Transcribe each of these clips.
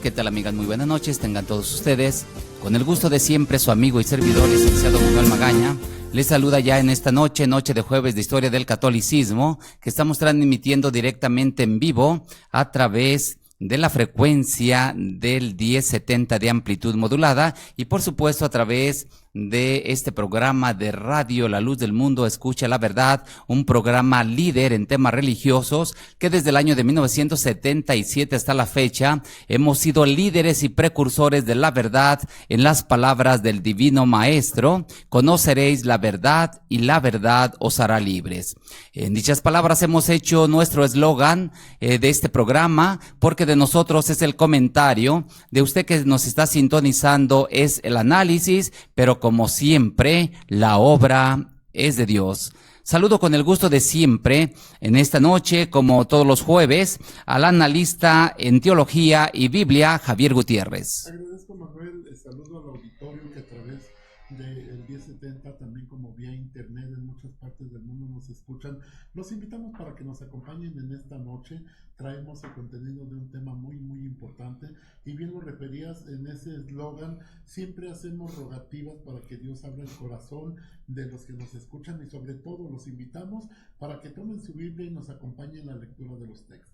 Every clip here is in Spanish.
¿Qué tal, amigas? Muy buenas noches, tengan todos ustedes. Con el gusto de siempre, su amigo y servidor, licenciado Manuel Magaña, les saluda ya en esta noche de jueves de Historia del Catolicismo, que estamos transmitiendo directamente en vivo a través de la frecuencia del 1070 de amplitud modulada y por supuesto a través de este programa de radio La Luz del Mundo, Escucha la Verdad, un programa líder en temas religiosos que desde el año de 1977 hasta la fecha hemos sido líderes y precursores de la verdad en las palabras del Divino Maestro: conoceréis la verdad y la verdad os hará libres. En dichas palabras hemos hecho nuestro eslogan de este programa, porque de nosotros es el comentario, de usted que nos está sintonizando es el análisis, pero como siempre, la obra es de Dios. Saludo con el gusto de siempre, en esta noche, como todos los jueves, al analista en Teología y Biblia, Javier Gutiérrez. Agradezco, Manuel, saludo al auditorio que a través del 1070, también como vía internet en muchas partes del mundo nos escuchan. Los invitamos para que nos acompañen en esta noche. Traemos el contenido de un tema muy importante, y bien lo referías en ese eslogan: siempre hacemos rogativas para que Dios abra el corazón de los que nos escuchan, y sobre todo los invitamos para que tomen su Biblia y nos acompañen en la lectura de los textos.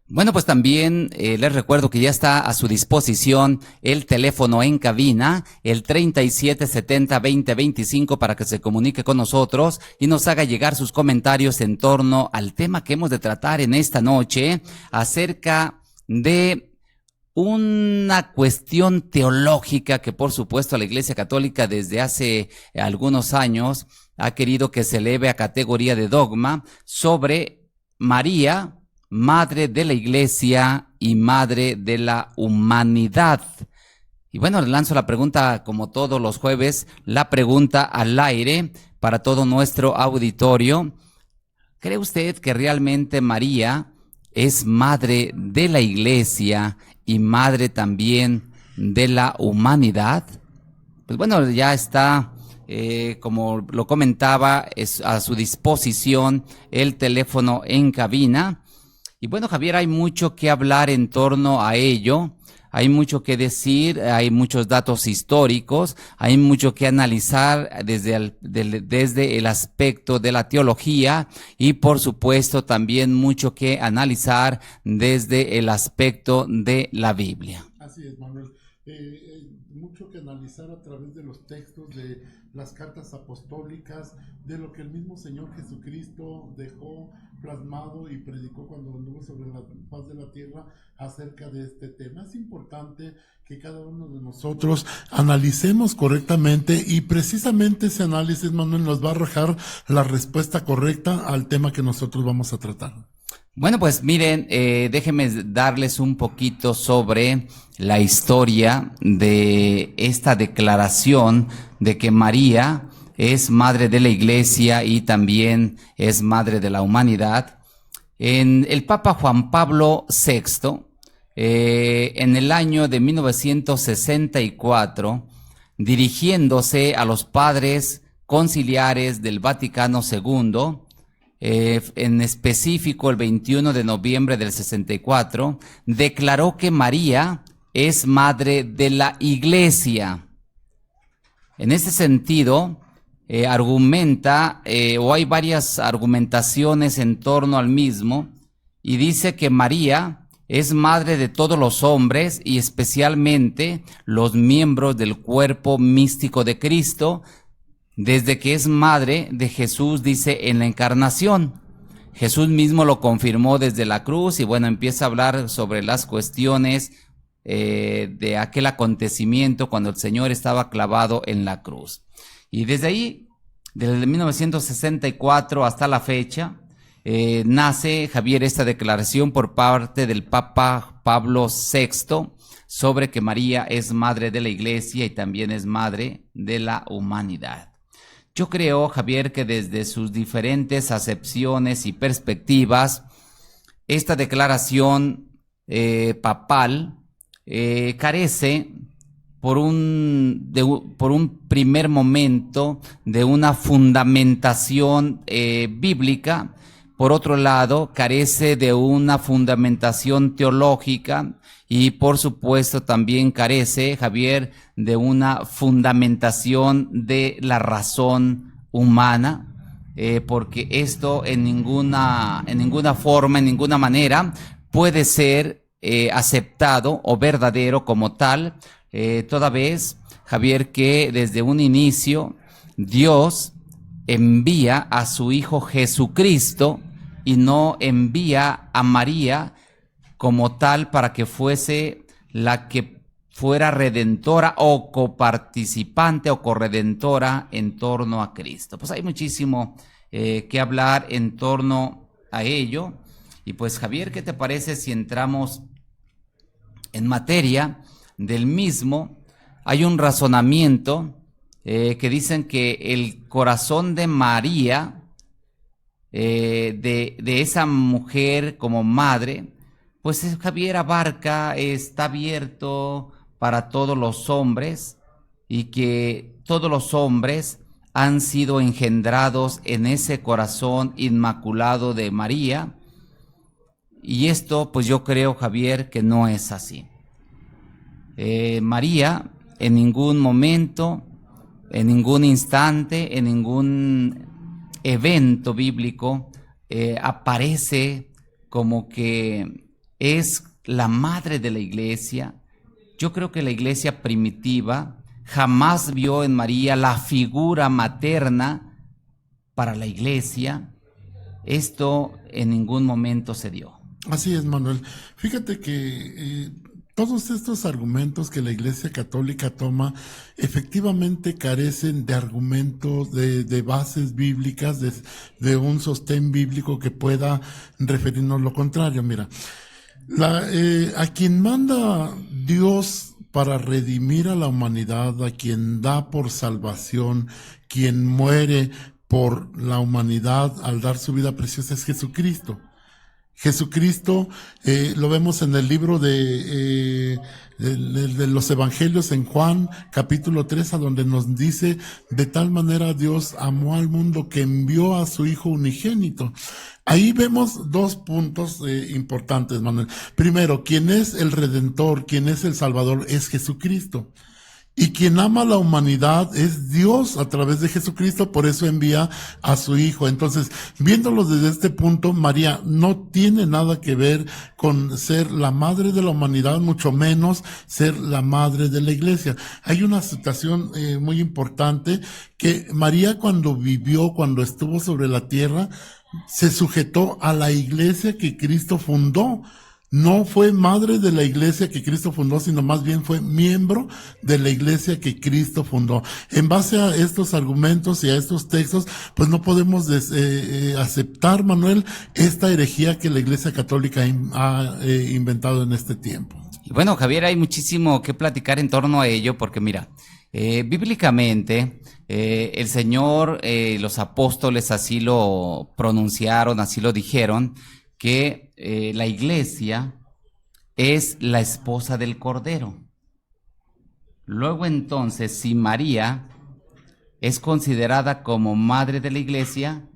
Bueno, pues también les recuerdo que ya está a su disposición el teléfono en cabina, el 3770-2025, para que se comunique con nosotros y nos haga llegar sus comentarios en torno al tema que hemos de tratar en esta noche, acerca de una cuestión teológica que por supuesto la Iglesia Católica desde hace algunos años ha querido que se eleve a categoría de dogma, sobre María, Madre de la Iglesia y Madre de la Humanidad. Y bueno, le lanzo la pregunta, como todos los jueves, la pregunta al aire para todo nuestro auditorio. ¿Cree usted que realmente María es Madre de la Iglesia y Madre también de la Humanidad? Pues bueno, ya está, como lo comentaba, es a su disposición el teléfono en cabina. Y bueno, Javier, hay mucho que hablar en torno a ello, hay mucho que decir, hay muchos datos históricos, hay mucho que analizar desde el aspecto de la teología, y por supuesto también mucho que analizar desde el aspecto de la Biblia. Así es, Manuel. Mucho que analizar a través de los textos de las cartas apostólicas, de lo que el mismo Señor Jesucristo dejó plasmado y predicó cuando anduvo sobre la faz de la tierra acerca de este tema. Es importante que cada uno de nosotros analicemos correctamente, y precisamente ese análisis, Manuel, nos va a arrojar la respuesta correcta al tema que nosotros vamos a tratar. Bueno, pues miren, déjenme darles un poquito sobre la historia de esta declaración de que María es Madre de la Iglesia y también es Madre de la Humanidad. El Papa Juan Pablo VI, en el año de 1964, dirigiéndose a los padres conciliares del Vaticano II, en específico el 21 de noviembre del 64, declaró que María es Madre de la Iglesia. En este sentido, argumenta, o hay varias argumentaciones en torno al mismo, y dice que María es madre de todos los hombres y especialmente los miembros del cuerpo místico de Cristo, desde que es madre de Jesús, dice, en la encarnación. Jesús mismo lo confirmó desde la cruz, y bueno, empieza a hablar sobre las cuestiones de aquel acontecimiento cuando el Señor estaba clavado en la cruz. Y desde ahí, desde 1964 hasta la fecha, nace, Javier, esta declaración por parte del Papa Pablo VI sobre que María es Madre de la Iglesia y también es Madre de la Humanidad. Yo creo, Javier, que desde sus diferentes acepciones y perspectivas, esta declaración papal carece por un primer momento de una fundamentación bíblica, por otro lado, carece de una fundamentación teológica y, por supuesto, también carece, Javier, de una fundamentación de la razón humana, porque esto en ninguna forma, en ninguna manera puede ser aceptado o verdadero como tal, toda vez, Javier, que desde un inicio Dios envía a su Hijo Jesucristo y no envía a María como tal para que fuese la que fuera redentora o coparticipante o corredentora en torno a Cristo. Pues hay muchísimo que hablar en torno a ello. Y pues, Javier, ¿qué te parece si entramos en materia del mismo? Hay un razonamiento que dicen que el corazón de María, de esa mujer como madre, pues Javier abarca, está abierto para todos los hombres y que todos los hombres han sido engendrados en ese corazón inmaculado de María. Y esto, pues yo creo, Javier, que no es así. María en ningún momento, en ningún instante, en ningún evento bíblico aparece como que es la madre de la iglesia. Yo creo que la iglesia primitiva jamás vio en María la figura materna para la iglesia. Esto en ningún momento se dio. Así es, Manuel. Fíjate que todos estos argumentos que la Iglesia Católica toma efectivamente carecen de argumentos, de bases bíblicas, de un sostén bíblico que pueda referirnos lo contrario. Mira, a quien manda Dios para redimir a la humanidad, a quien da por salvación, quien muere por la humanidad al dar su vida preciosa, es Jesucristo. Jesucristo, lo vemos en el libro de los Evangelios en Juan, capítulo 3, a donde nos dice: de tal manera Dios amó al mundo que envió a su Hijo unigénito. Ahí vemos dos puntos importantes, Manuel. Primero, ¿quién es el Redentor? ¿Quién es el Salvador? Es Jesucristo. Y quien ama a la humanidad es Dios a través de Jesucristo, por eso envía a su Hijo. Entonces, viéndolo desde este punto, María no tiene nada que ver con ser la madre de la humanidad, mucho menos ser la madre de la iglesia. Hay una situación muy importante, que María cuando estuvo sobre la tierra, se sujetó a la iglesia que Cristo fundó. No fue madre de la iglesia que Cristo fundó, sino más bien fue miembro de la iglesia que Cristo fundó. En base a estos argumentos y a estos textos, pues no podemos aceptar, Manuel, esta herejía que la Iglesia Católica ha inventado en este tiempo. Y bueno, Javier, hay muchísimo que platicar en torno a ello, porque mira, bíblicamente el Señor, los apóstoles así lo pronunciaron, así lo dijeron, que la iglesia es la esposa del Cordero. Luego entonces, si María es considerada como madre de la iglesia,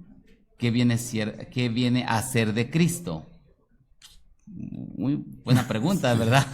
¿qué viene a ser de Cristo? Muy buena pregunta, ¿verdad?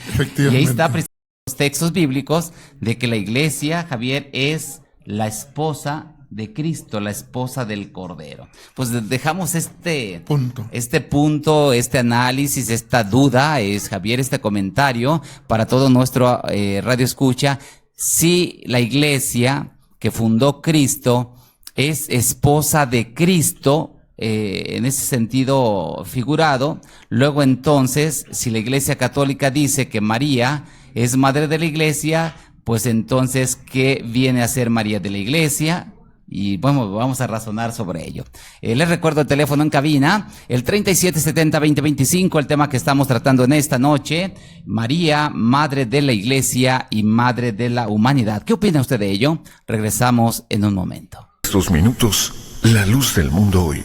Efectivamente. Y ahí está los textos bíblicos de que la iglesia, Javier, es la esposa de Cristo, la esposa del Cordero. Pues dejamos este punto, este análisis, esta duda, Javier, este comentario para todo nuestro radio escucha. Si la iglesia que fundó Cristo es esposa de Cristo, en ese sentido figurado, luego entonces, si la Iglesia Católica dice que María es madre de la iglesia, pues entonces, ¿qué viene a ser María de la iglesia? Y bueno, vamos a razonar sobre ello. Les recuerdo el teléfono en cabina, el 3770-2025, el tema que estamos tratando en esta noche: María, madre de la iglesia y madre de la humanidad. ¿Qué opina usted de ello? Regresamos en un momento. Estos minutos, la luz del mundo hoy,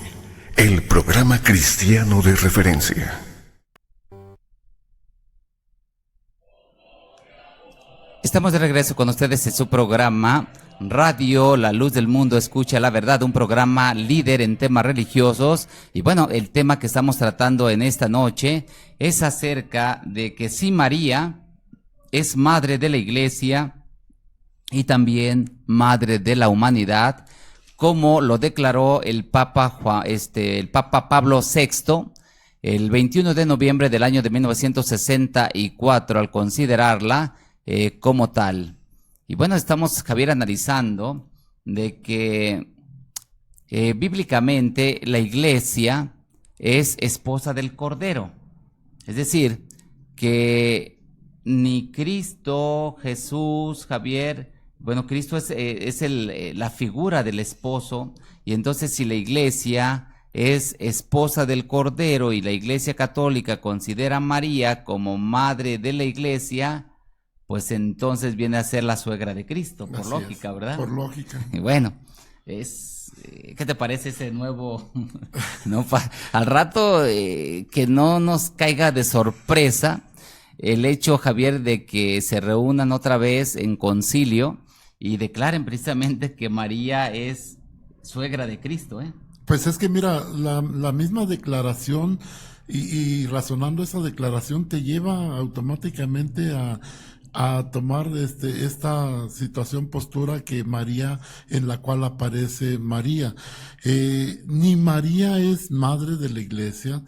el programa cristiano de referencia. Estamos de regreso con ustedes en su programa Radio La Luz del Mundo Escucha la Verdad, un programa líder en temas religiosos. Y bueno, el tema que estamos tratando en esta noche es acerca de que si María es madre de la Iglesia y también madre de la humanidad, como lo declaró el Papa Pablo VI el 21 de noviembre del año de 1964 al considerarla como tal. Y bueno, estamos, Javier, analizando de que bíblicamente la Iglesia es esposa del Cordero. Es decir, que ni Cristo, Jesús, Javier, bueno, Cristo es la figura del esposo, y entonces si la Iglesia es esposa del Cordero y la Iglesia Católica considera a María como madre de la Iglesia, pues entonces viene a ser la suegra de Cristo, por lógica, ¿verdad? Por lógica. Y bueno, ¿qué te parece ese nuevo? No, al rato que no nos caiga de sorpresa el hecho, Javier, de que se reúnan otra vez en concilio y declaren precisamente que María es suegra de Cristo, ¿eh? Pues es que mira, la misma declaración y razonando esa declaración te lleva automáticamente a tomar esta situación, postura que María, en la cual aparece María. Ni María es madre de la Iglesia,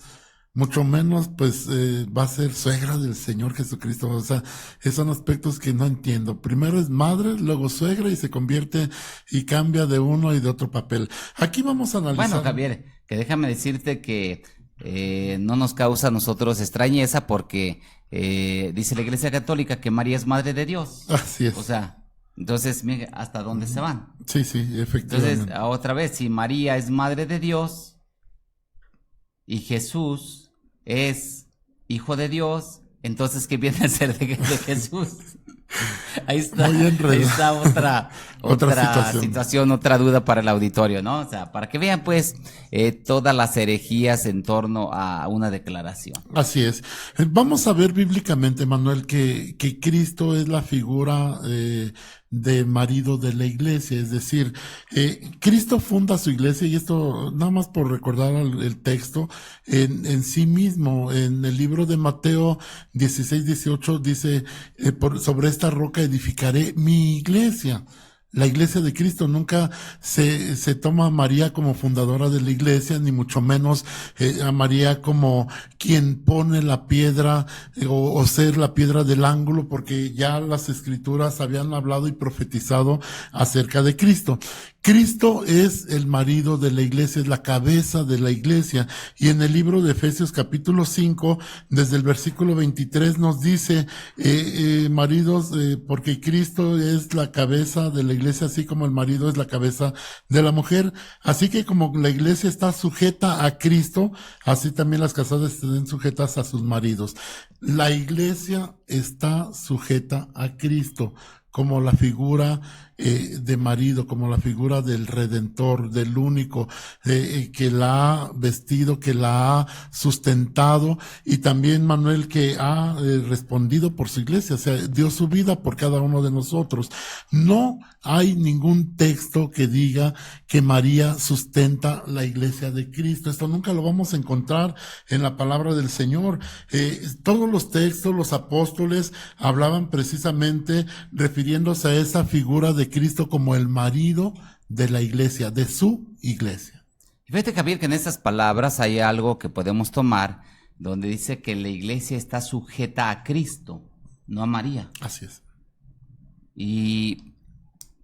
mucho menos pues va a ser suegra del Señor Jesucristo. O sea, son aspectos que no entiendo. Primero es madre, luego suegra, y se convierte y cambia de uno y de otro papel. Aquí vamos a analizar. Bueno, Javier, que déjame decirte que no nos causa a nosotros extrañeza porque dice la Iglesia Católica que María es madre de Dios. Así es. O sea, entonces, mira, ¿hasta dónde se van? Sí, efectivamente. Entonces, otra vez, si María es madre de Dios y Jesús es hijo de Dios, entonces, ¿qué viene a ser de Jesús? Ahí está otra situación, otra duda para el auditorio, ¿no? O sea, para que vean pues todas las herejías en torno a una declaración. Así es. Vamos a ver bíblicamente, Manuel, que Cristo es la figura de marido de la Iglesia. Es decir, Cristo funda su Iglesia, y esto nada más por recordar el texto en sí mismo. En el libro de Mateo 16-18 dice, sobre esta roca edificaré mi Iglesia. La Iglesia de Cristo. Nunca se toma a María como fundadora de la Iglesia, ni mucho menos a María como quien pone la piedra o ser la piedra del ángulo, porque ya las Escrituras habían hablado y profetizado acerca de Cristo. Cristo es el marido de la Iglesia, es la cabeza de la Iglesia. Y en el libro de Efesios capítulo 5, desde el versículo 23 nos dice, maridos, porque Cristo es la cabeza de la Iglesia, así como el marido es la cabeza de la mujer. Así que como la Iglesia está sujeta a Cristo, así también las casadas estén sujetas a sus maridos. La Iglesia está sujeta a Cristo como la figura de marido, como la figura del Redentor, del único que la ha vestido, que la ha sustentado, y también, Manuel, que ha respondido por su Iglesia, o sea, dio su vida por cada uno de nosotros. No hay ningún texto que diga que María sustenta la Iglesia de Cristo. Esto nunca lo vamos a encontrar en la palabra del Señor. Todos los textos, los apóstoles hablaban precisamente refiriéndose a esa figura de Cristo como el marido de la Iglesia, de su Iglesia. Fíjate, Javier, que en estas palabras hay algo que podemos tomar, donde dice que la Iglesia está sujeta a Cristo, no a María. Así es. Y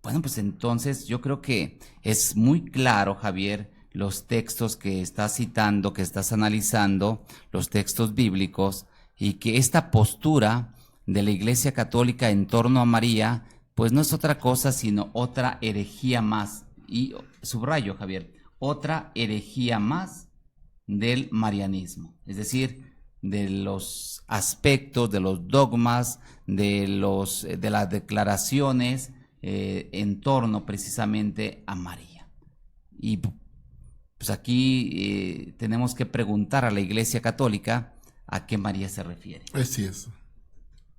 bueno, pues entonces yo creo que es muy claro, Javier, los textos que estás citando, que estás analizando, los textos bíblicos, y que esta postura de la Iglesia Católica en torno a María, pues no es otra cosa sino otra herejía más. Y subrayo, Javier, otra herejía más del marianismo. Es decir, de los aspectos, de los dogmas, de las declaraciones en torno precisamente a María. Y pues aquí tenemos que preguntar a la Iglesia Católica a qué María se refiere. Así es.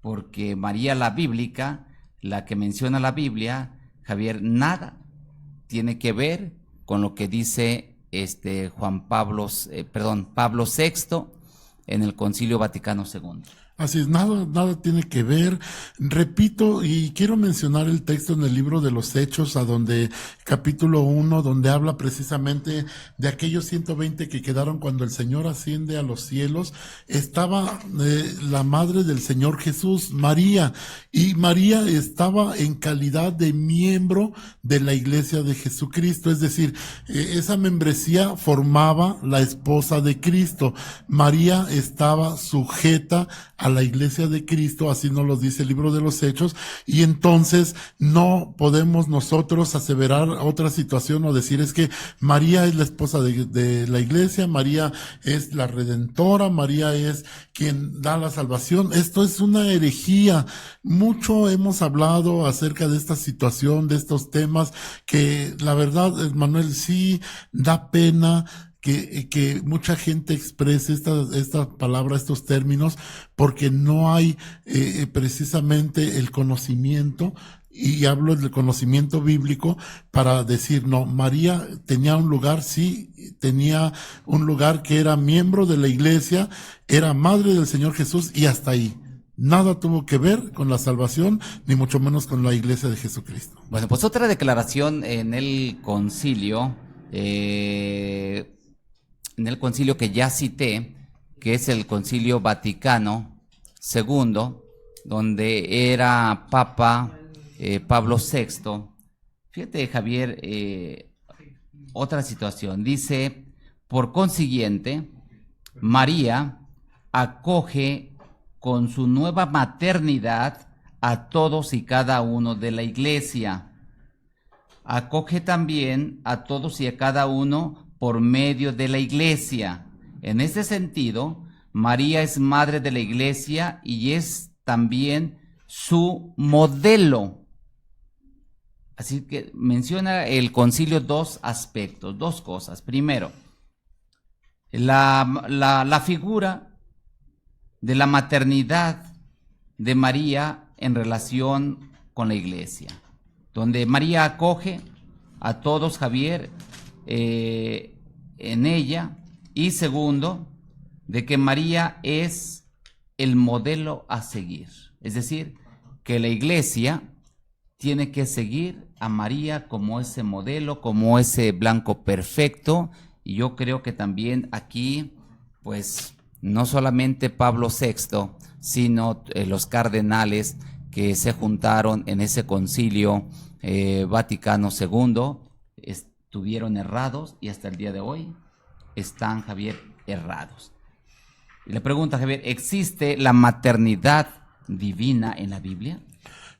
Porque María la bíblica, la que menciona la Biblia, Javier, nada tiene que ver con lo que dice Pablo VI en el Concilio Vaticano II. Así es, nada tiene que ver. Repito, y quiero mencionar el texto en el libro de los Hechos, capítulo 1, donde habla precisamente de aquellos 120 que quedaron cuando el Señor asciende a los cielos. Estaba la madre del Señor Jesús, María, y María estaba en calidad de miembro de la Iglesia de Jesucristo, es decir, esa membresía formaba la esposa de Cristo. María estaba sujeta a la Iglesia de Cristo, así nos lo dice el libro de los Hechos, y entonces no podemos nosotros aseverar otra situación o decir es que María es la esposa de la Iglesia, María es la Redentora, María es quien da la salvación. Esto es una herejía. Mucho hemos hablado acerca de esta situación, de estos temas, que la verdad, Manuel, sí da pena que mucha gente exprese esta palabra, estos términos, porque no hay precisamente el conocimiento, y hablo del conocimiento bíblico, para decir, no, María tenía un lugar, sí, tenía un lugar que era miembro de la Iglesia, era madre del Señor Jesús, y hasta ahí. Nada tuvo que ver con la salvación, ni mucho menos con la Iglesia de Jesucristo. Bueno, pues otra declaración en el concilio, que ya cité, que es el Concilio Vaticano II, donde era Papa Pablo VI. Fíjate, Javier, otra situación. Dice, por consiguiente, María acoge con su nueva maternidad a todos y cada uno de la Iglesia. Acoge también a todos y a cada uno por medio de la Iglesia. En ese sentido, María es madre de la Iglesia y es también su modelo. Así que menciona el concilio dos aspectos, dos cosas. Primero, la figura de la maternidad de María en relación con la Iglesia, donde María acoge a todos, Javier, en ella. Y segundo, de que María es el modelo a seguir, es decir, que la Iglesia tiene que seguir a María como ese modelo, como ese blanco perfecto. Y yo creo que también aquí, pues, no solamente Pablo VI, sino los cardenales que se juntaron en ese concilio Vaticano II, estuvieron errados y hasta el día de hoy están, Javier, errados. Y le pregunta, Javier, ¿existe la maternidad divina en la Biblia?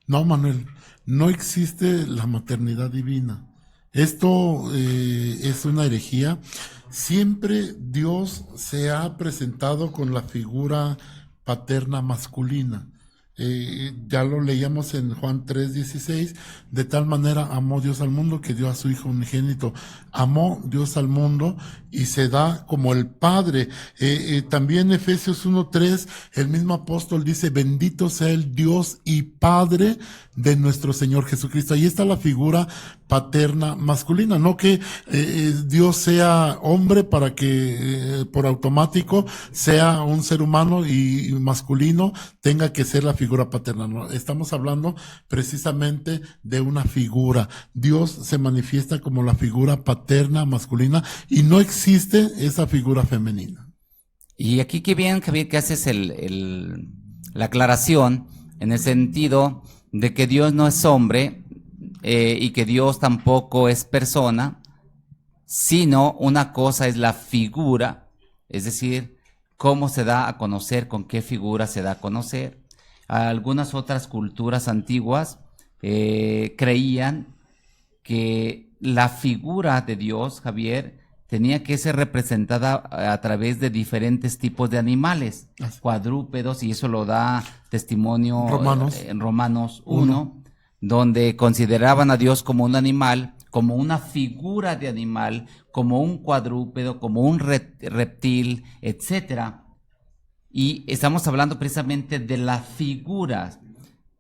No, Manuel, no existe la maternidad divina. Esto es una herejía. Siempre Dios se ha presentado con la figura paterna masculina. Ya lo leíamos en Juan 3:16, de tal manera amó Dios al mundo que dio a su Hijo unigénito. Amó Dios al mundo y se da como el Padre. También Efesios 1:3, el mismo apóstol dice, bendito sea el Dios y Padre de nuestro Señor Jesucristo. Ahí está la figura paterna masculina, no que Dios sea hombre para que por automático sea un ser humano y masculino tenga que ser la figura paterna. No, estamos hablando precisamente de una figura. Dios se manifiesta como la figura paterna masculina y no existe esa figura femenina. Y aquí qué bien, Javier, que haces la aclaración en el sentido de que Dios no es hombre y que Dios tampoco es persona, sino una cosa es la figura, es decir, cómo se da a conocer, con qué figura se da a conocer. Algunas otras culturas antiguas creían que la figura de Dios, Javier, tenía que ser representada a través de diferentes tipos de animales, cuadrúpedos, y eso lo da testimonio en Romanos 1, donde consideraban a Dios como un animal, como una figura de animal, como un cuadrúpedo, como un reptil, etcétera. Y estamos hablando precisamente de la figura.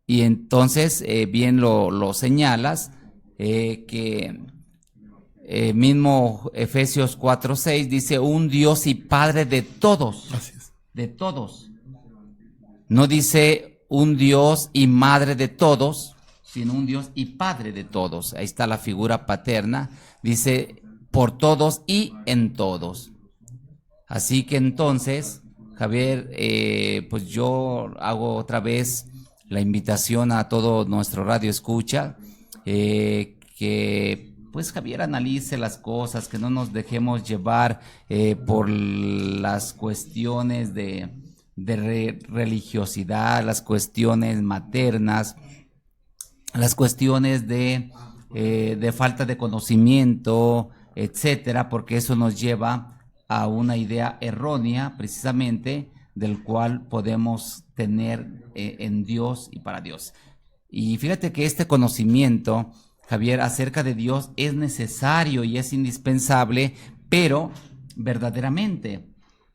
Y entonces, bien lo señalas, que mismo Efesios 4:6 dice un Dios y Padre de todos, Así es. de todos. No dice un Dios y Madre de todos, sino un Dios y Padre de todos. Ahí está la figura paterna, dice por todos y en todos. Así que entonces, Javier, pues yo hago otra vez la invitación a todo nuestro radio escucha, que pues Javier analice las cosas, que no nos dejemos llevar por las cuestiones de religiosidad, las cuestiones maternas, las cuestiones de falta de conocimiento, etcétera, porque eso nos lleva a una idea errónea, precisamente, del cual podemos tener en Dios y para Dios. Y fíjate que este conocimiento, Javier, acerca de Dios es necesario y es indispensable, pero verdaderamente,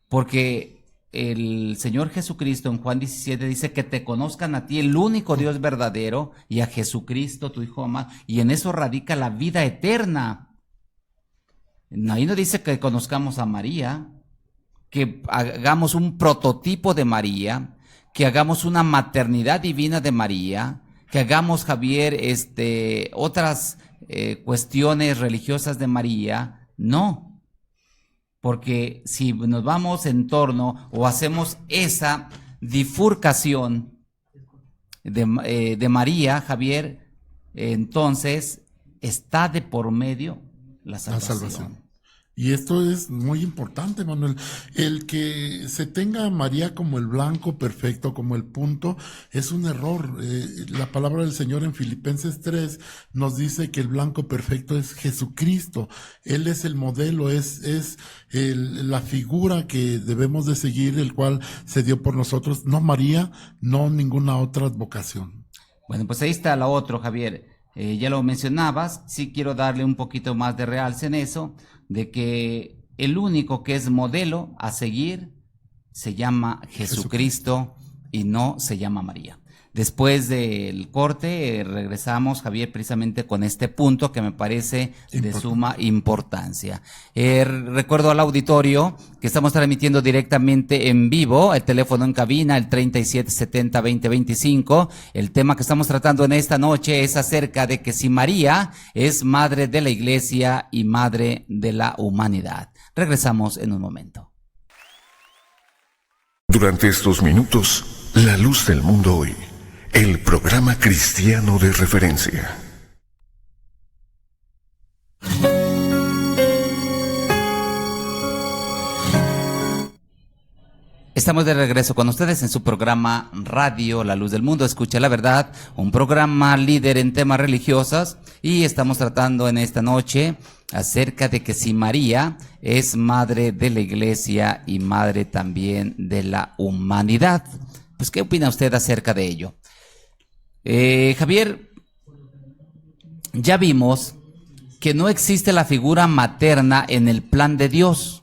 porque el Señor Jesucristo en Juan 17 dice que te conozcan a ti, el único Dios verdadero, y a Jesucristo, tu Hijo amado, y en eso radica la vida eterna. Ahí no dice que conozcamos a María, que hagamos un prototipo de María, que hagamos una maternidad divina de María, que hagamos, Javier, otras cuestiones religiosas de María. No, porque si nos vamos en torno o hacemos esa bifurcación de María, Javier, entonces está de por medio la salvación. Y esto es muy importante, Manuel. El que se tenga a María como el blanco perfecto, como el punto, es un error. La palabra del Señor en Filipenses 3 nos dice que el blanco perfecto es Jesucristo. Él es el modelo, es la figura que debemos de seguir, el cual se dio por nosotros. No María, no ninguna otra vocación. Bueno, pues ahí está la otra, Javier. Ya lo mencionabas, sí quiero darle un poquito más de realce en eso, de que el único que es modelo a seguir se llama Jesucristo y no se llama María. Después del corte regresamos, Javier, precisamente con este punto que me parece de suma importancia. Recuerdo al auditorio que estamos transmitiendo directamente en vivo, el teléfono en cabina, el 3770-2025. El tema que estamos tratando en esta noche es acerca de que si María es madre de la Iglesia y madre de la humanidad. Regresamos en un momento. Durante estos minutos, la luz del mundo hoy. El programa cristiano de referencia. Estamos de regreso con ustedes en su programa Radio La Luz del Mundo, Escucha la Verdad, un programa líder en temas religiosos, y estamos tratando en esta noche acerca de que si María es madre de la Iglesia y madre también de la humanidad. Pues, ¿qué opina usted acerca de ello? Javier, ya vimos que no existe la figura materna en el plan de Dios,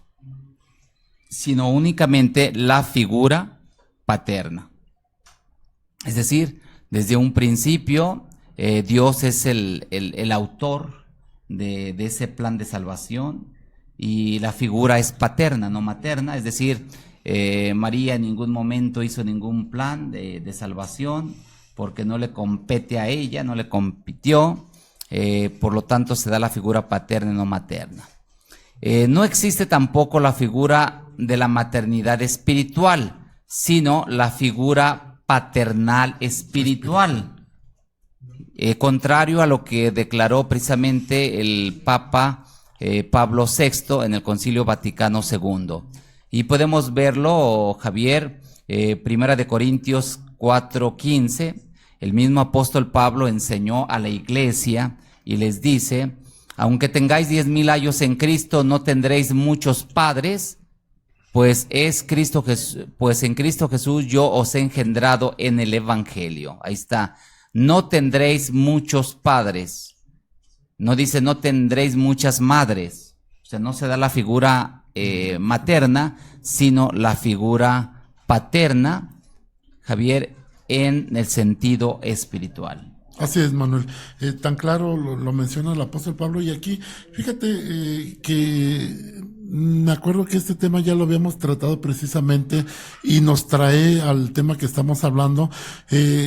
sino únicamente la figura paterna. Es decir, desde un principio, Dios es el autor de ese plan de salvación, y la figura es paterna, no materna. Es decir, María en ningún momento hizo ningún plan de salvación, porque no le compete a ella, no le compitió, por lo tanto se da la figura paterna y no materna. No existe tampoco la figura de la maternidad espiritual, sino la figura paternal espiritual, contrario a lo que declaró precisamente el Papa Pablo VI en el Concilio Vaticano II. Y podemos verlo, Javier, Primera de Corintios 4:15, el mismo apóstol Pablo enseñó a la iglesia y les dice: aunque tengáis 10,000 años en Cristo, no tendréis muchos padres, pues en Cristo Jesús yo os he engendrado en el Evangelio. Ahí está, no tendréis muchos padres, no dice no tendréis muchas madres. O sea, no se da la figura materna, sino la figura paterna, Javier, en el sentido espiritual. Así es, Manuel. Tan claro lo menciona el apóstol Pablo. Y aquí, fíjate que me acuerdo que este tema ya lo habíamos tratado precisamente y nos trae al tema que estamos hablando.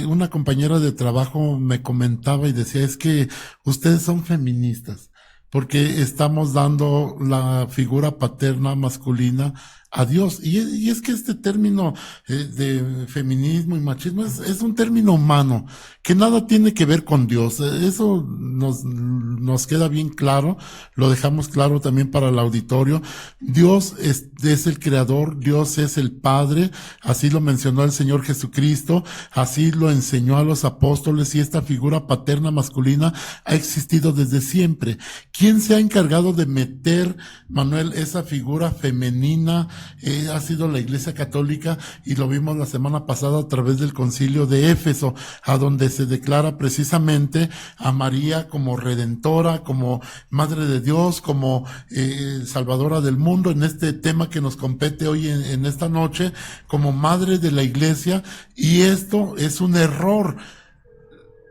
Una compañera de trabajo me comentaba y decía, es que ustedes son feministas, porque estamos dando la figura paterna masculina a Dios. Y es que este término de feminismo y machismo es un término humano, que nada tiene que ver con Dios. Eso nos queda bien claro, lo dejamos claro también para el auditorio. Dios es el creador, Dios es el Padre, así lo mencionó el Señor Jesucristo, así lo enseñó a los apóstoles, y esta figura paterna masculina ha existido desde siempre. ¿Quién se ha encargado de meter, Manuel, esa figura femenina? Ha sido la Iglesia Católica, y lo vimos la semana pasada a través del Concilio de Éfeso, a donde se declara precisamente a María como redentora, como Madre de Dios, como Salvadora del mundo, en este tema que nos compete hoy en esta noche, como Madre de la Iglesia. Y esto es un error.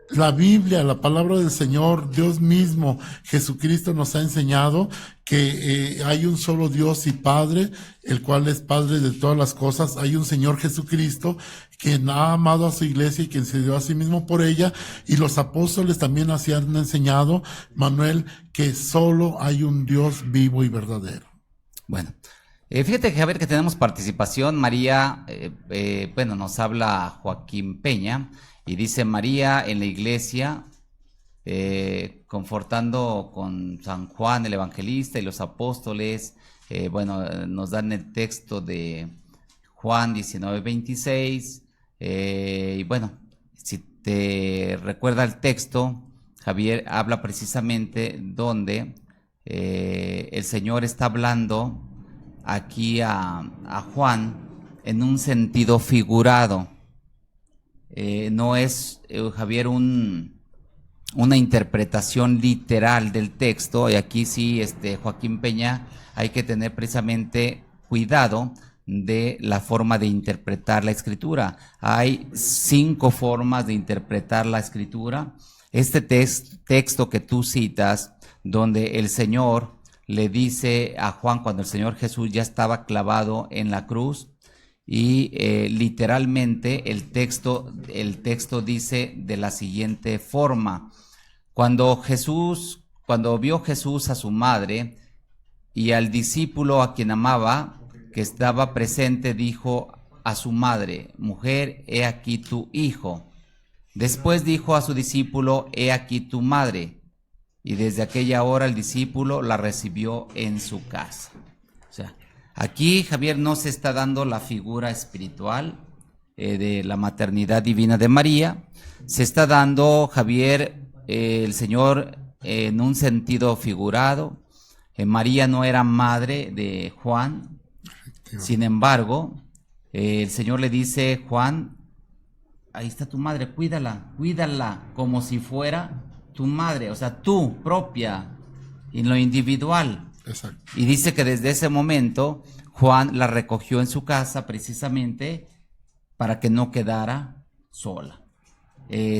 La Biblia, la palabra del Señor, Dios mismo, Jesucristo nos ha enseñado que hay un solo Dios y Padre, el cual es Padre de todas las cosas. Hay un Señor Jesucristo, quien ha amado a su iglesia y quien se dio a sí mismo por ella. Y los apóstoles también así han enseñado, Manuel, que solo hay un Dios vivo y verdadero. Bueno, fíjate, Javier, que tenemos participación. María, bueno, nos habla Joaquín Peña. Y dice: María en la iglesia, confortando con San Juan el Evangelista y los apóstoles. Bueno, nos dan el texto de Juan 19:26. Y bueno, si te recuerda el texto, Javier, habla precisamente donde el Señor está hablando aquí a Juan en un sentido figurado. No es, Javier, una interpretación literal del texto. Y aquí sí, Joaquín Peña, hay que tener precisamente cuidado de la forma de interpretar la escritura. Hay 5 formas de interpretar la escritura. Este texto que tú citas, donde el Señor le dice a Juan, cuando el Señor Jesús ya estaba clavado en la cruz, y literalmente el texto dice de la siguiente forma: cuando vio Jesús a su madre y al discípulo a quien amaba, que estaba presente, dijo a su madre: mujer, he aquí tu hijo. Después dijo a su discípulo: he aquí tu madre. Y desde aquella hora el discípulo la recibió en su casa. O sea, aquí, Javier, no se está dando la figura espiritual de la maternidad divina de María. Se está dando, Javier, el Señor en un sentido figurado. María no era madre de Juan. Sin embargo, el Señor le dice: Juan, ahí está tu madre, cuídala como si fuera tu madre, o sea, tú propia, en lo individual. Exacto. Y dice que desde ese momento Juan la recogió en su casa precisamente para que no quedara sola,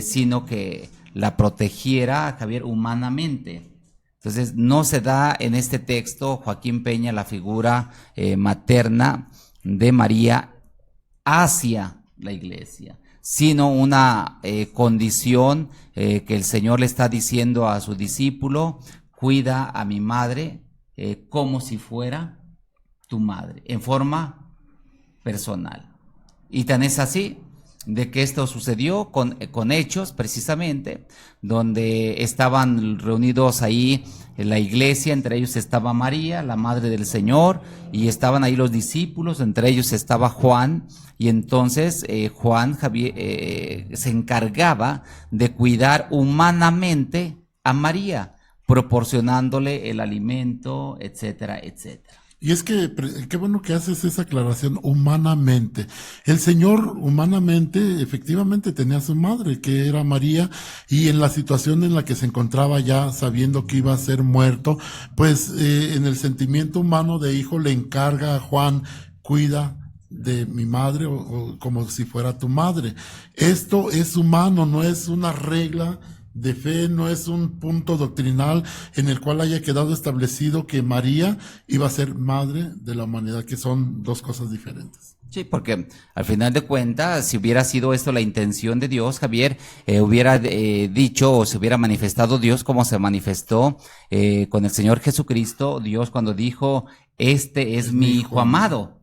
sino que la protegiera, Javier, humanamente. Entonces no se da en este texto, Joaquín Peña, la figura materna de María hacia la iglesia, sino una condición que el Señor le está diciendo a su discípulo: cuida a mi madre como si fuera tu madre, en forma personal. Y tan es así de que esto sucedió con Hechos, precisamente, donde estaban reunidos ahí en la iglesia. Entre ellos estaba María, la madre del Señor, y estaban ahí los discípulos, entre ellos estaba Juan. Y entonces Juan, Javier, se encargaba de cuidar humanamente a María, proporcionándole el alimento, etcétera, etcétera. Y es que, qué bueno que haces esa aclaración, humanamente. El Señor humanamente, efectivamente, tenía a su madre, que era María, y en la situación en la que se encontraba ya, sabiendo que iba a ser muerto, pues en el sentimiento humano de hijo le encarga a Juan: cuida de mi madre o como si fuera tu madre. Esto es humano, no es una regla de fe, no es un punto doctrinal en el cual haya quedado establecido que María iba a ser madre de la humanidad, que son dos cosas diferentes. Sí, porque al final de cuentas, si hubiera sido esto la intención de Dios, Javier, hubiera dicho o se hubiera manifestado Dios como se manifestó con el Señor Jesucristo, Dios cuando dijo, este es mi Hijo amado,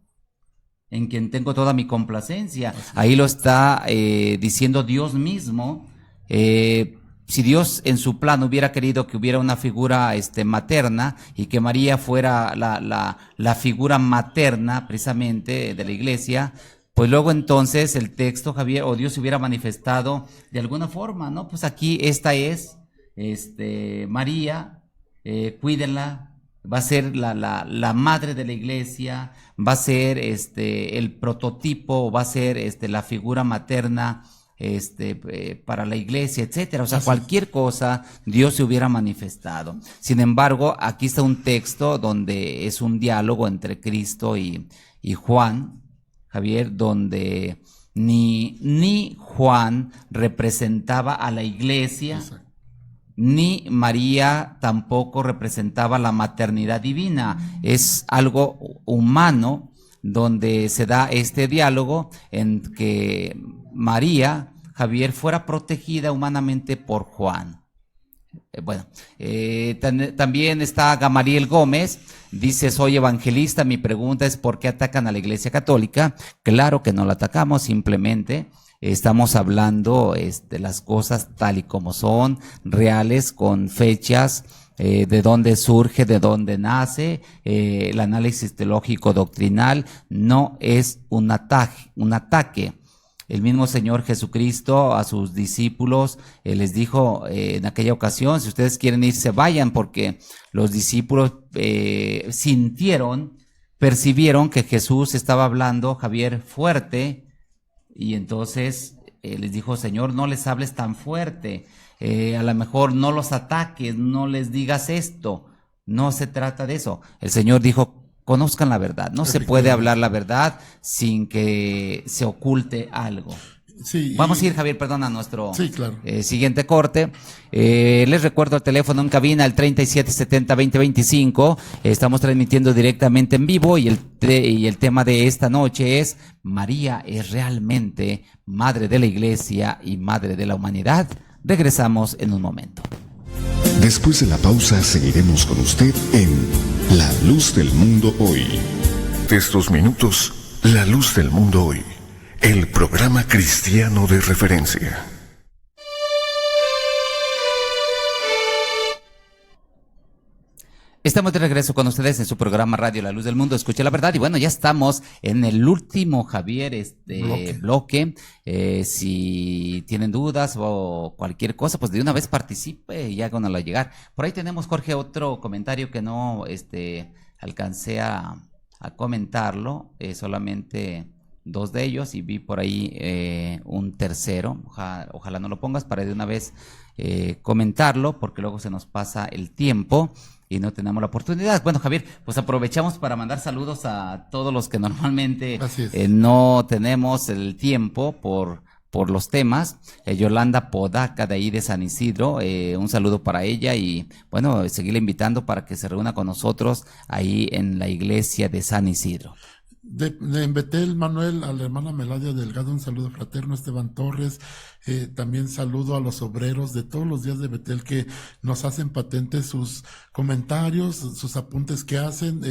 en quien tengo toda mi complacencia. Ahí lo está diciendo Dios mismo. Si Dios en su plan hubiera querido que hubiera una figura materna y que María fuera la figura materna precisamente de la iglesia, pues luego entonces el texto, Javier, o Dios se hubiera manifestado de alguna forma, ¿no? Pues aquí esta es María, cuídenla, va a ser la madre de la iglesia, va a ser el prototipo, va a ser la figura materna para la iglesia, etcétera. O sea, cualquier cosa Dios se hubiera manifestado. Sin embargo, aquí está un texto donde es un diálogo entre Cristo y Juan, Javier, donde ni Juan representaba a la iglesia, ni María tampoco representaba la maternidad divina. Es algo humano donde se da este diálogo en que María, Javier, fuera protegida humanamente por Juan. También está Gamaliel Gómez, dice, soy evangelista, mi pregunta es ¿por qué atacan a la Iglesia Católica? Claro que no la atacamos, simplemente estamos hablando de las cosas tal y como son, reales, con fechas, de dónde surge, de dónde nace, el análisis teológico doctrinal no es un ataque. El mismo Señor Jesucristo a sus discípulos les dijo en aquella ocasión, si ustedes quieren irse, vayan, porque los discípulos percibieron que Jesús estaba hablando, Javier, fuerte, y entonces les dijo, Señor, no les hables tan fuerte, a lo mejor no los ataques, no les digas esto, no se trata de eso. El Señor dijo, conozcan la verdad, no se puede hablar la verdad sin que se oculte algo. Sí, vamos a ir, Javier, perdón, a nuestro claro. Siguiente corte. Les recuerdo el teléfono en cabina, el 3770-2025. Estamos transmitiendo directamente en vivo y el tema de esta noche es ¿María es realmente madre de la iglesia y madre de la humanidad? Regresamos en un momento. Después de la pausa seguiremos con usted en La Luz del Mundo Hoy. Estos minutos, La Luz del Mundo Hoy, el programa cristiano de referencia. Estamos de regreso con ustedes en su programa Radio La Luz del Mundo, escuche la verdad. Y bueno, ya estamos en el último, Javier, bloque. Si tienen dudas o cualquier cosa, pues de una vez participe y háganoslo llegar. Por ahí tenemos, Jorge, otro comentario que no alcancé a comentarlo, solamente dos de ellos, y vi por ahí un tercero. Ojalá no lo pongas para de una vez comentarlo, porque luego se nos pasa el tiempo y no tenemos la oportunidad. Bueno, Javier, pues aprovechamos para mandar saludos a todos los que normalmente no tenemos el tiempo por los temas. Yolanda Podaca, de ahí de San Isidro, un saludo para ella y bueno, seguirle invitando para que se reúna con nosotros ahí en la iglesia de San Isidro. En Betel, Manuel, a la hermana Meladia Delgado, un saludo fraterno. Esteban Torres, también saludo a los obreros de todos los días de Betel que nos hacen patentes sus comentarios, sus apuntes que hacen.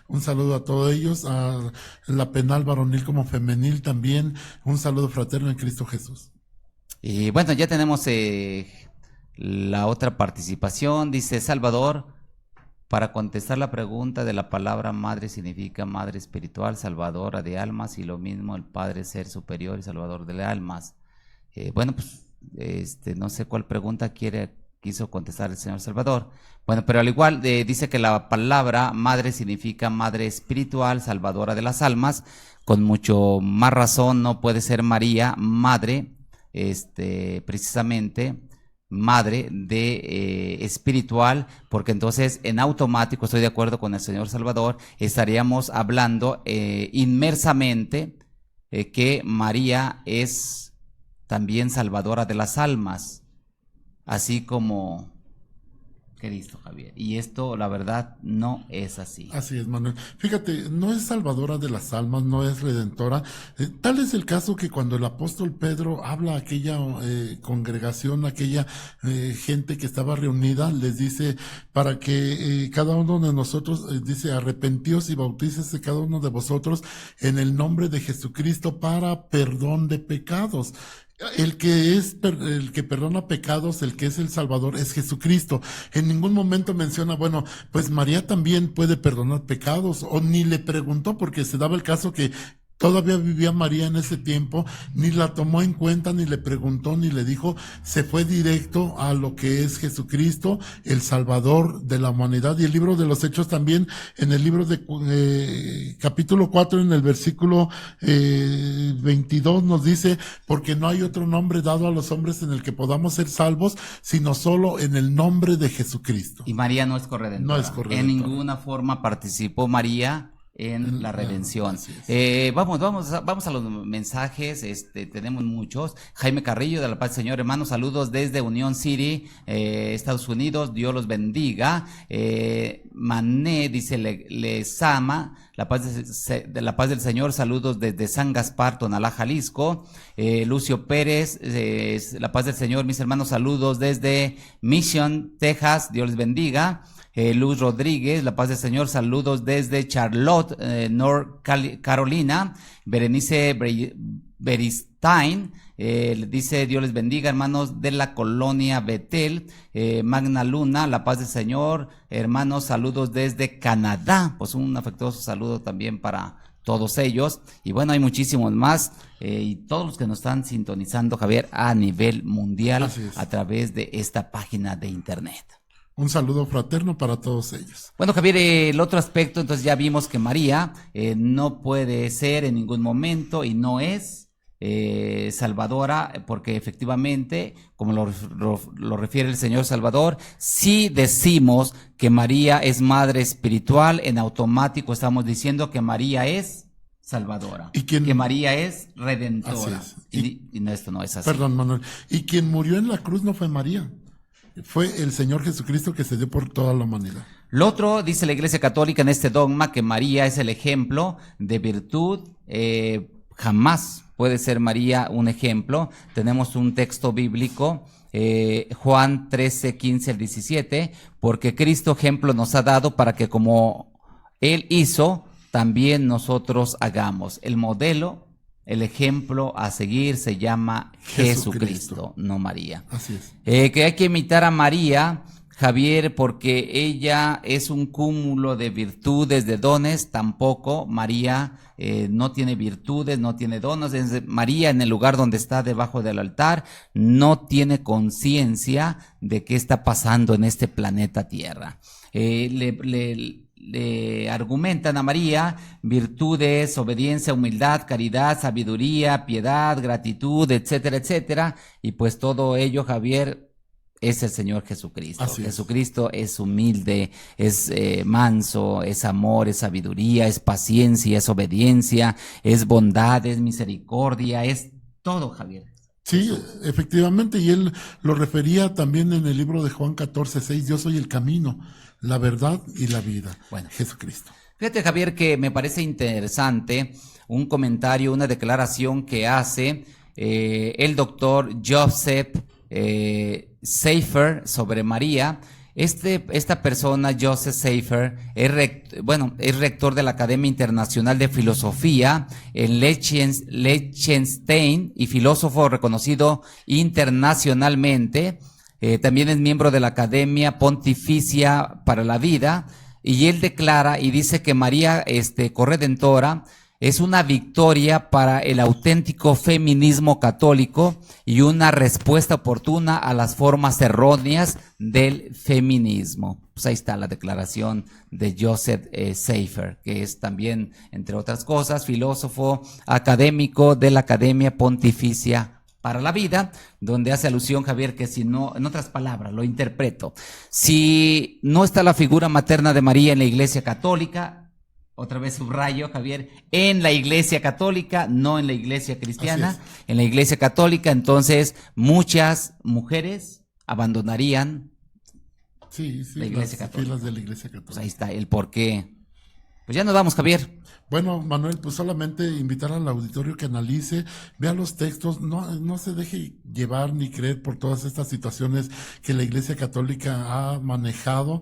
Un saludo a todos ellos, a la penal varonil como femenil también, un saludo fraterno en Cristo Jesús. Y bueno, ya tenemos la otra participación, dice Salvador. Para contestar la pregunta de la palabra madre significa madre espiritual, salvadora de almas, y lo mismo el Padre ser superior y salvador de almas. Bueno, pues no sé cuál pregunta quiso contestar el señor Salvador. Bueno, pero al igual dice que la palabra madre significa madre espiritual, salvadora de las almas. Con mucho más razón no puede ser María madre, precisamente madre de espiritual, porque entonces en automático, estoy de acuerdo con el señor Salvador, estaríamos hablando inmersamente que María es también salvadora de las almas, así como Cristo, Javier. Y esto, la verdad, no es así. Así es, Manuel. Fíjate, no es salvadora de las almas, no es redentora. Tal es el caso que cuando el apóstol Pedro habla a aquella congregación, aquella gente que estaba reunida, les dice para que cada uno de nosotros, dice, arrepentíos y bautícese cada uno de vosotros en el nombre de Jesucristo para perdón de pecados. El que perdona pecados, el que es el Salvador, es Jesucristo. En ningún momento menciona, bueno, pues María también puede perdonar pecados, o ni le preguntó, porque se daba el caso que todavía vivía María en ese tiempo, ni la tomó en cuenta, ni le preguntó, ni le dijo, se fue directo a lo que es Jesucristo, el Salvador de la humanidad. Y el libro de los Hechos también, en el libro de capítulo 4, en el versículo 22 nos dice, porque no hay otro nombre dado a los hombres en el que podamos ser salvos, sino solo en el nombre de Jesucristo. Y María no es corredentora. No es corredentora. En ninguna forma participó María en la redención. Vamos a los mensajes, tenemos muchos. Jaime Carrillo, de la Paz del Señor, hermanos, saludos desde Union City, Estados Unidos, Dios los bendiga. Mané dice, les ama, la paz del Señor, saludos desde San Gaspar, Tonalá, Jalisco. Lucio Pérez, la paz del Señor, mis hermanos, saludos desde Mission, Texas, Dios les bendiga. Luz Rodríguez, la paz del Señor, saludos desde Charlotte, North Carolina. Berenice Beristain, dice, Dios les bendiga, hermanos de la colonia Betel. Magna Luna, la paz del Señor, hermanos, saludos desde Canadá. Pues un afectuoso saludo también para todos ellos. Y bueno, hay muchísimos más, y todos los que nos están sintonizando, Javier, a nivel mundial a través de esta página de internet. Un saludo fraterno para todos ellos. Bueno, Javier, el otro aspecto, entonces ya vimos que María no puede ser en ningún momento y no es salvadora, porque efectivamente, como lo refiere el Señor Salvador, si decimos que María es madre espiritual, en automático estamos diciendo que María es salvadora, que María es redentora. Y no, esto no es así. Perdón, Manuel. Y quien murió en la cruz no fue María. Fue el Señor Jesucristo que se dio por toda la humanidad. Lo otro, dice la Iglesia Católica en este dogma, que María es el ejemplo de virtud. Jamás puede ser María un ejemplo. Tenemos un texto bíblico, Juan 13, 15 al 17, porque Cristo ejemplo nos ha dado para que como Él hizo, también nosotros hagamos. El modelo, el ejemplo a seguir se llama Jesucristo, no María. Así es. Que hay que imitar a María, Javier, porque ella es un cúmulo de virtudes, de dones. Tampoco María no tiene virtudes, no tiene dones. María, en el lugar donde está debajo del altar, no tiene conciencia de qué está pasando en este planeta Tierra. Le argumentan a María virtudes, obediencia, humildad, caridad, sabiduría, piedad, gratitud, etcétera, etcétera, y pues todo ello, Javier, es el Señor Jesucristo. Jesucristo es humilde, es manso, es amor, es sabiduría, es paciencia, es obediencia, es bondad, es misericordia, es todo, Javier. Sí, efectivamente, y él lo refería también en el libro de Juan 14:6, yo soy el camino, la verdad y la vida. Bueno, Jesucristo. Fíjate, Javier, que me parece interesante un comentario, una declaración que hace el doctor Joseph Seifer sobre María. Esta persona, Joseph Seifer, es rector de la Academia Internacional de Filosofía en Liechtenstein y filósofo reconocido internacionalmente. También es miembro de la Academia Pontificia para la Vida, y él declara y dice que María corredentora es una victoria para el auténtico feminismo católico y una respuesta oportuna a las formas erróneas del feminismo. Pues ahí está la declaración de Joseph Seifer, que es también, entre otras cosas, filósofo académico de la Academia Pontificia para la vida, donde hace alusión Javier que si no, en otras palabras, lo interpreto, si no está la figura materna de María en la Iglesia Católica, otra vez subrayo, Javier, en la Iglesia Católica, no en la Iglesia cristiana, en la Iglesia Católica, entonces muchas mujeres abandonarían la Iglesia Católica. Filas de la Iglesia Católica. Pues ahí está el porqué. Pues ya nos vamos, Javier. Bueno, Manuel, pues solamente invitar al auditorio que analice, vea los textos, no se deje llevar ni creer por todas estas situaciones que la Iglesia Católica ha manejado.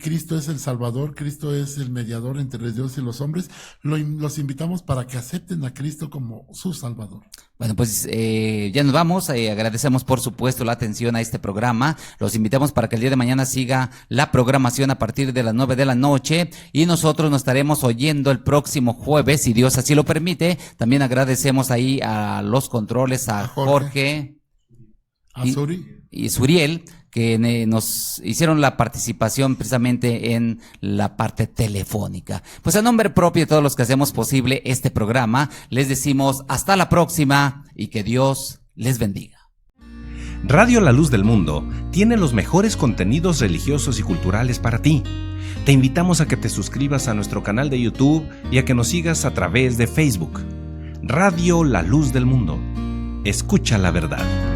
Cristo es el Salvador, Cristo es el mediador entre Dios y los hombres. Los invitamos para que acepten a Cristo como su Salvador. Bueno, pues ya nos vamos. Agradecemos por supuesto la atención a este programa. Los invitamos para que el día de mañana siga la programación a partir de las 9 de la noche y nosotros nos estaremos oyendo el próximo jueves, si Dios así lo permite. También agradecemos ahí a los controles, a Jorge y Suriel, que nos hicieron la participación precisamente en la parte telefónica. Pues a nombre propio de todos los que hacemos posible este programa, les decimos hasta la próxima y que Dios les bendiga. Radio La Luz del Mundo tiene los mejores contenidos religiosos y culturales para ti. Te invitamos a que te suscribas a nuestro canal de YouTube y a que nos sigas a través de Facebook. Radio La Luz del Mundo. Escucha la verdad.